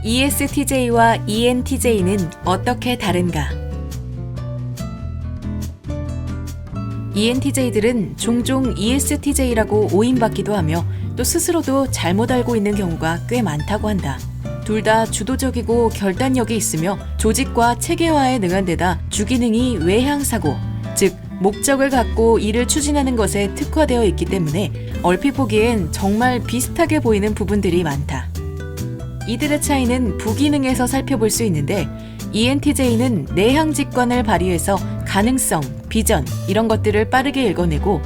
ESTJ와 ENTJ는 어떻게 다른가? ENTJ들은 종종 ESTJ라고 오인받기도 하며 또 스스로도 잘못 알고 있는 경우가 꽤 많다고 한다. 둘 다 주도적이고 결단력이 있으며 조직과 체계화에 능한 데다 주기능이 외향사고, 즉 목적을 갖고 일을 추진하는 것에 특화되어 있기 때문에 얼핏 보기엔 정말 비슷하게 보이는 부분들이 많다. 이들의 차이는 부기능에서 살펴볼 수 있는데 ENTJ는 내향 직관을 발휘해서 가능성, 비전 이런 것들을 빠르게 읽어내고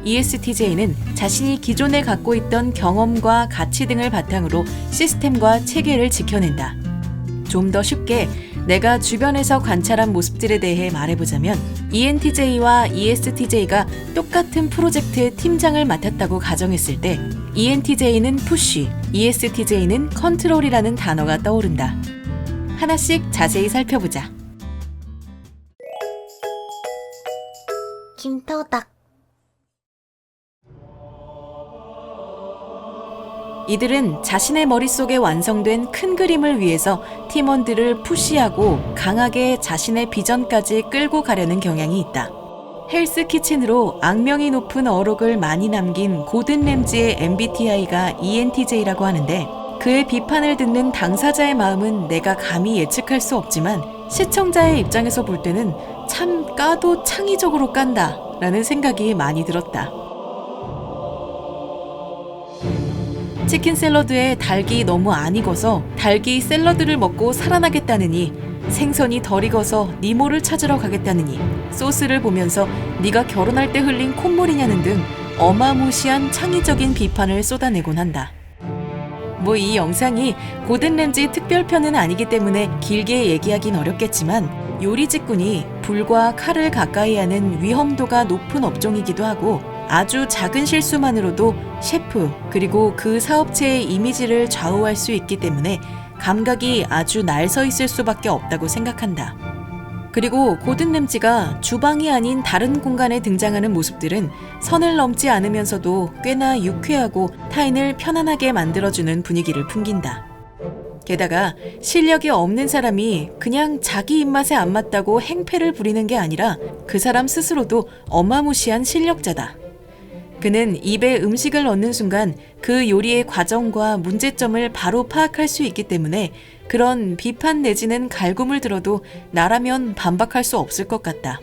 ESTJ는 자신이 기존에 갖고 있던 경험과 가치 등을 바탕으로 시스템과 체계를 지켜낸다. 좀 더 쉽게 내가 주변에서 관찰한 모습들에 대해 말해보자면 ENTJ와 ESTJ가 똑같은 프로젝트의 팀장을 맡았다고 가정했을 때 ENTJ는 푸시, ESTJ는 컨트롤이라는 단어가 떠오른다. 하나씩 자세히 살펴보자. 김토닥. 이들은 자신의 머릿속에 완성된 큰 그림을 위해서 팀원들을 푸시하고 강하게 자신의 비전까지 끌고 가려는 경향이 있다. 헬스 키친으로 악명이 높은 어록을 많이 남긴 고든 램지의 MBTI가 ENTJ라고 하는데 그의 비판을 듣는 당사자의 마음은 내가 감히 예측할 수 없지만 시청자의 입장에서 볼 때는 참 까도 창의적으로 깐다 라는 생각이 많이 들었다. 치킨 샐러드에 닭이 너무 안 익어서 닭이 샐러드를 먹고 살아나겠다느니 생선이 덜 익어서 니모를 찾으러 가겠다느니 소스를 보면서 네가 결혼할 때 흘린 콧물이냐는 등 어마무시한 창의적인 비판을 쏟아내곤 한다. 뭐 이 영상이 고든 램지 특별편은 아니기 때문에 길게 얘기하긴 어렵겠지만 요리 직군이 불과 칼을 가까이 하는 위험도가 높은 업종이기도 하고 아주 작은 실수만으로도 셰프 그리고 그 사업체의 이미지를 좌우할 수 있기 때문에 감각이 아주 날서 있을 수밖에 없다고 생각한다. 그리고 고든 램지가 주방이 아닌 다른 공간에 등장하는 모습들은 선을 넘지 않으면서도 꽤나 유쾌하고 타인을 편안하게 만들어주는 분위기를 풍긴다. 게다가 실력이 없는 사람이 그냥 자기 입맛에 안 맞다고 행패를 부리는 게 아니라 그 사람 스스로도 어마무시한 실력자다. 그는 입에 음식을 넣는 순간 그 요리의 과정과 문제점을 바로 파악할 수 있기 때문에 그런 비판 내지는 갈굼을 들어도 나라면 반박할 수 없을 것 같다.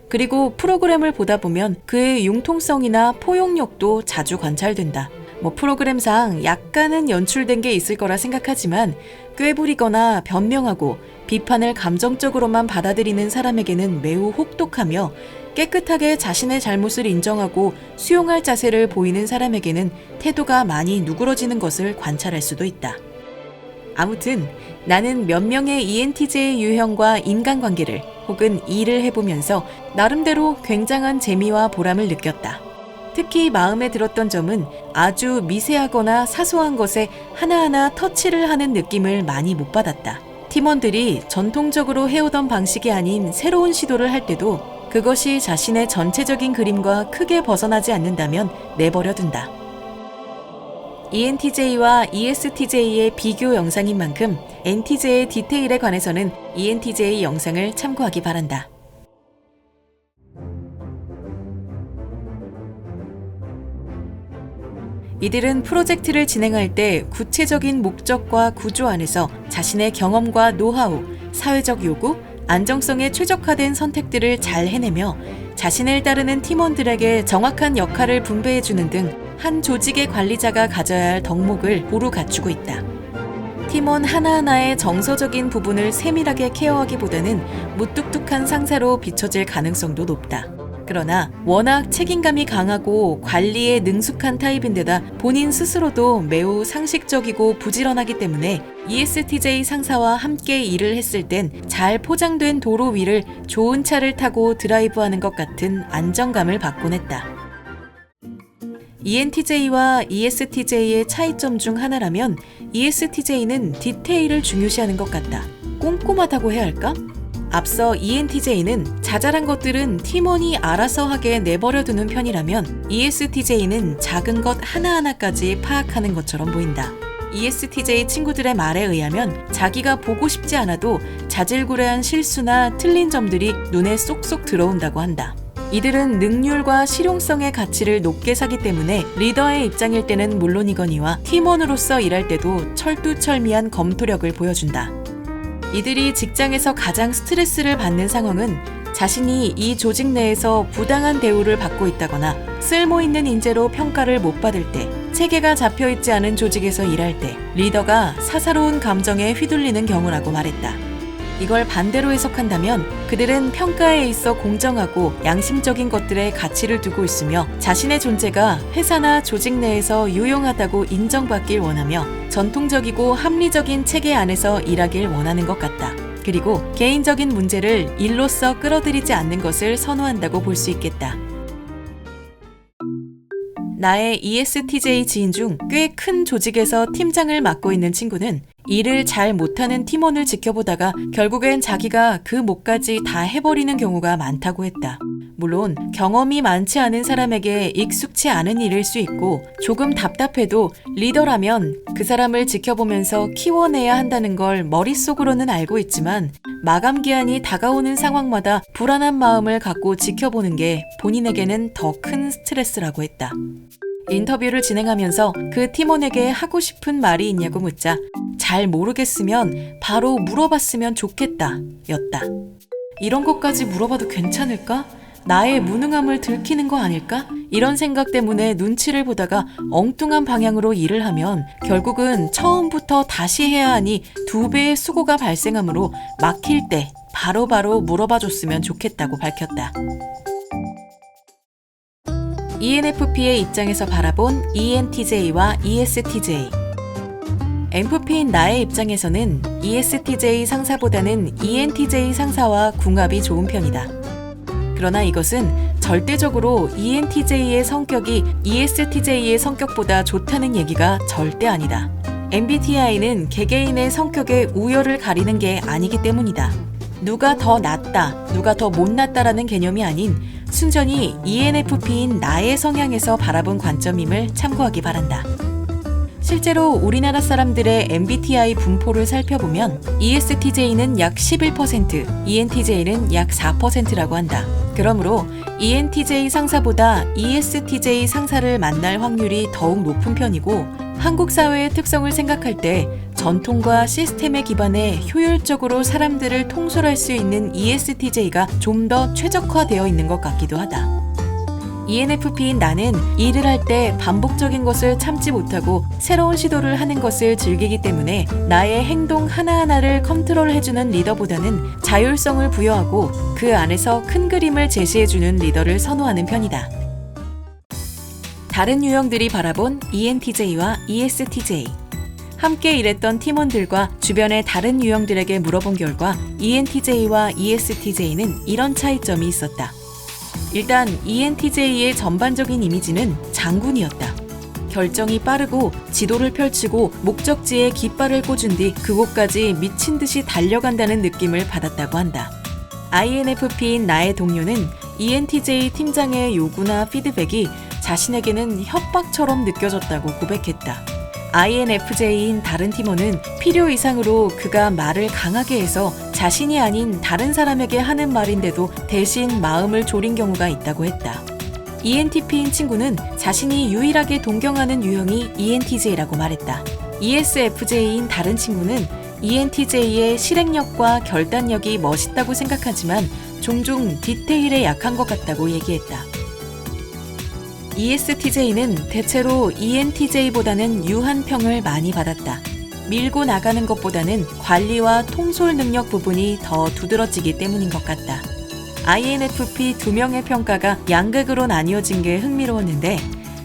그리고 프로그램을 보다 보면 그의 융통성이나 포용력도 자주 관찰된다. 프로그램상 약간은 연출된 게 있을 거라 생각하지만 꾀부리거나 변명하고 비판을 감정적으로만 받아들이는 사람에게는 매우 혹독하며 깨끗하게 자신의 잘못을 인정하고 수용할 자세를 보이는 사람에게는 태도가 많이 누그러지는 것을 관찰할 수도 있다. 아무튼 나는 몇 명의 ENTJ 유형과 인간관계를 혹은 일을 해보면서 나름대로 굉장한 재미와 보람을 느꼈다. 특히 마음에 들었던 점은 아주 미세하거나 사소한 것에 하나하나 터치를 하는 느낌을 많이 못 받았다. 팀원들이 전통적으로 해오던 방식이 아닌 새로운 시도를 할 때도 그것이 자신의 전체적인 그림과 크게 벗어나지 않는다면 내버려둔다. ENTJ와 ESTJ의 비교 영상인 만큼 NTJ의 디테일에 관해서는 ENTJ 영상을 참고하기 바란다. 이들은 프로젝트를 진행할 때 구체적인 목적과 구조 안에서 자신의 경험과 노하우, 사회적 요구, 안정성에 최적화된 선택들을 잘 해내며 자신을 따르는 팀원들에게 정확한 역할을 분배해주는 등 한 조직의 관리자가 가져야 할 덕목을 고루 갖추고 있다. 팀원 하나하나의 정서적인 부분을 세밀하게 케어하기보다는 무뚝뚝한 상사로 비춰질 가능성도 높다. 그러나 워낙 책임감이 강하고 관리에 능숙한 타입인데다 본인 스스로도 매우 상식적이고 부지런하기 때문에 ESTJ 상사와 함께 일을 했을 땐 잘 포장된 도로 위를 좋은 차를 타고 드라이브하는 것 같은 안정감을 받곤 했다. ENTJ와 ESTJ의 차이점 중 하나라면 ESTJ는 디테일을 중요시하는 것 같다. 꼼꼼하다고 해야 할까? 앞서 ENTJ는 자잘한 것들은 팀원이 알아서 하게 내버려두는 편이라면 ESTJ는 작은 것 하나하나까지 파악하는 것처럼 보인다. ESTJ 친구들의 말에 의하면 자기가 보고 싶지 않아도 자질구레한 실수나 틀린 점들이 눈에 쏙쏙 들어온다고 한다. 이들은 능률과 실용성의 가치를 높게 사기 때문에 리더의 입장일 때는 물론이거니와 팀원으로서 일할 때도 철두철미한 검토력을 보여준다. 이들이 직장에서 가장 스트레스를 받는 상황은 자신이 이 조직 내에서 부당한 대우를 받고 있다거나 쓸모있는 인재로 평가를 못 받을 때, 체계가 잡혀있지 않은 조직에서 일할 때 리더가 사사로운 감정에 휘둘리는 경우라고 말했다. 이걸 반대로 해석한다면 그들은 평가에 있어 공정하고 양심적인 것들에 가치를 두고 있으며 자신의 존재가 회사나 조직 내에서 유용하다고 인정받길 원하며 전통적이고 합리적인 체계 안에서 일하길 원하는 것 같다. 그리고 개인적인 문제를 일로써 끌어들이지 않는 것을 선호한다고 볼 수 있겠다. 나의 ESTJ 지인 중 꽤 큰 조직에서 팀장을 맡고 있는 친구는 일을 잘 못하는 팀원을 지켜보다가 결국엔 자기가 그 몫까지 다 해버리는 경우가 많다고 했다. 물론 경험이 많지 않은 사람에게 익숙치 않은 일일 수 있고 조금 답답해도 리더라면 그 사람을 지켜보면서 키워내야 한다는 걸 머릿속으로는 알고 있지만 마감 기한이 다가오는 상황마다 불안한 마음을 갖고 지켜보는 게 본인에게는 더 큰 스트레스라고 했다. 인터뷰를 진행하면서 그 팀원에게 하고 싶은 말이 있냐고 묻자 잘 모르겠으면 바로 물어봤으면 좋겠다 였다. 이런 것까지 물어봐도 괜찮을까? 나의 무능함을 들키는 거 아닐까? 이런 생각 때문에 눈치를 보다가 엉뚱한 방향으로 일을 하면 결국은 처음부터 다시 해야 하니 2배의 수고가 발생하므로 막힐 때 바로바로 물어봐줬으면 좋겠다고 밝혔다. ENFP의 입장에서 바라본 ENTJ와 ESTJ. MFP인 나의 입장에서는 ESTJ 상사보다는 ENTJ 상사와 궁합이 좋은 편이다. 그러나 이것은 절대적으로 ENTJ의 성격이 ESTJ의 성격보다 좋다는 얘기가 절대 아니다. MBTI는 개개인의 성격의 우열을 가리는 게 아니기 때문이다. 누가 더 낫다, 누가 더 못났다라는 개념이 아닌 순전히 ENFP인 나의 성향에서 바라본 관점임을 참고하기 바란다. 실제로 우리나라 사람들의 MBTI 분포를 살펴보면 ESTJ는 약 11%, ENTJ는 약 4%라고 한다. 그러므로 ENTJ 상사보다 ESTJ 상사를 만날 확률이 더욱 높은 편이고 한국 사회의 특성을 생각할 때 전통과 시스템에 기반해 효율적으로 사람들을 통솔할 수 있는 ESTJ가 좀 더 최적화되어 있는 것 같기도 하다. ENFP인 나는 일을 할 때 반복적인 것을 참지 못하고 새로운 시도를 하는 것을 즐기기 때문에 나의 행동 하나하나를 컨트롤해주는 리더보다는 자율성을 부여하고 그 안에서 큰 그림을 제시해주는 리더를 선호하는 편이다. 다른 유형들이 바라본 ENTJ와 ESTJ. 함께 일했던 팀원들과 주변의 다른 유형들에게 물어본 결과 ENTJ와 ESTJ는 이런 차이점이 있었다. 일단 ENTJ의 전반적인 이미지는 장군이었다. 결정이 빠르고 지도를 펼치고 목적지에 깃발을 꽂은 뒤 그곳까지 미친 듯이 달려간다는 느낌을 받았다고 한다. INFP인 나의 동료는 ENTJ 팀장의 요구나 피드백이 자신에게는 협박처럼 느껴졌다고 고백했다. INFJ인 다른 팀원은 필요 이상으로 그가 말을 강하게 해서 자신이 아닌 다른 사람에게 하는 말인데도 대신 마음을 졸인 경우가 있다고 했다. ENTP인 친구는 자신이 유일하게 동경하는 유형이 ENTJ라고 말했다. ESFJ인 다른 친구는 ENTJ의 실행력과 결단력이 멋있다고 생각하지만 종종 디테일에 약한 것 같다고 얘기했다. ESTJ는 대체로 ENTJ보다는 유한 평을 많이 받았다. 밀고 나가는 것보다는 관리와 통솔 능력 부분이 더 두드러지기 때문인 것 같다. INFP 2명의 평가가 양극으로 나뉘어진 게 흥미로웠는데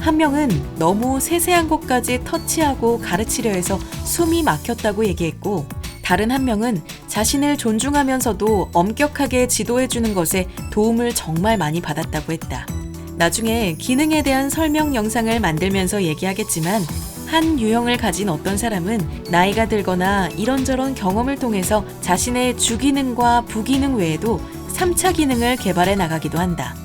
한 명은 너무 세세한 것까지 터치하고 가르치려 해서 숨이 막혔다고 얘기했고 다른 한 명은 자신을 존중하면서도 엄격하게 지도해주는 것에 도움을 정말 많이 받았다고 했다. 나중에 기능에 대한 설명 영상을 만들면서 얘기하겠지만 한 유형을 가진 어떤 사람은 나이가 들거나 이런저런 경험을 통해서 자신의 주기능과 부기능 외에도 3차 기능을 개발해 나가기도 한다.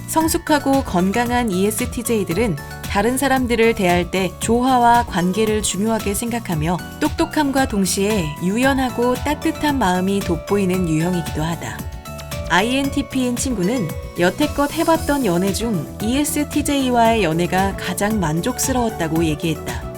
성숙하고 건강한 ESTJ들은 다른 사람들을 대할 때 조화와 관계를 중요하게 생각하며 똑똑함과 동시에 유연하고 따뜻한 마음이 돋보이는 유형이기도 하다. INTP인 친구는 여태껏 해봤던 연애 중 ESTJ와의 연애가 가장 만족스러웠다고 얘기했다.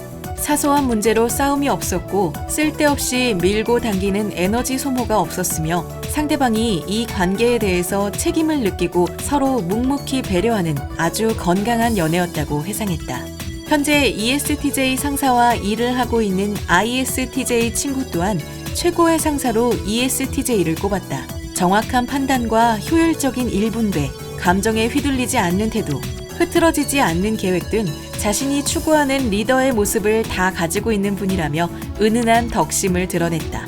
사소한 문제로 싸움이 없었고 쓸데없이 밀고 당기는 에너지 소모가 없었으며 상대방이 이 관계에 대해서 책임을 느끼고 서로 묵묵히 배려하는 아주 건강한 연애였다고 회상했다. 현재 ESTJ 상사와 일을 하고 있는 ISTJ 친구 또한 최고의 상사로 ESTJ를 꼽았다. 정확한 판단과 효율적인 일분배, 감정에 휘둘리지 않는 태도, 흐트러지지 않는 계획 등 자신이 추구하는 리더의 모습을 다 가지고 있는 분이라며 은은한 덕심을 드러냈다.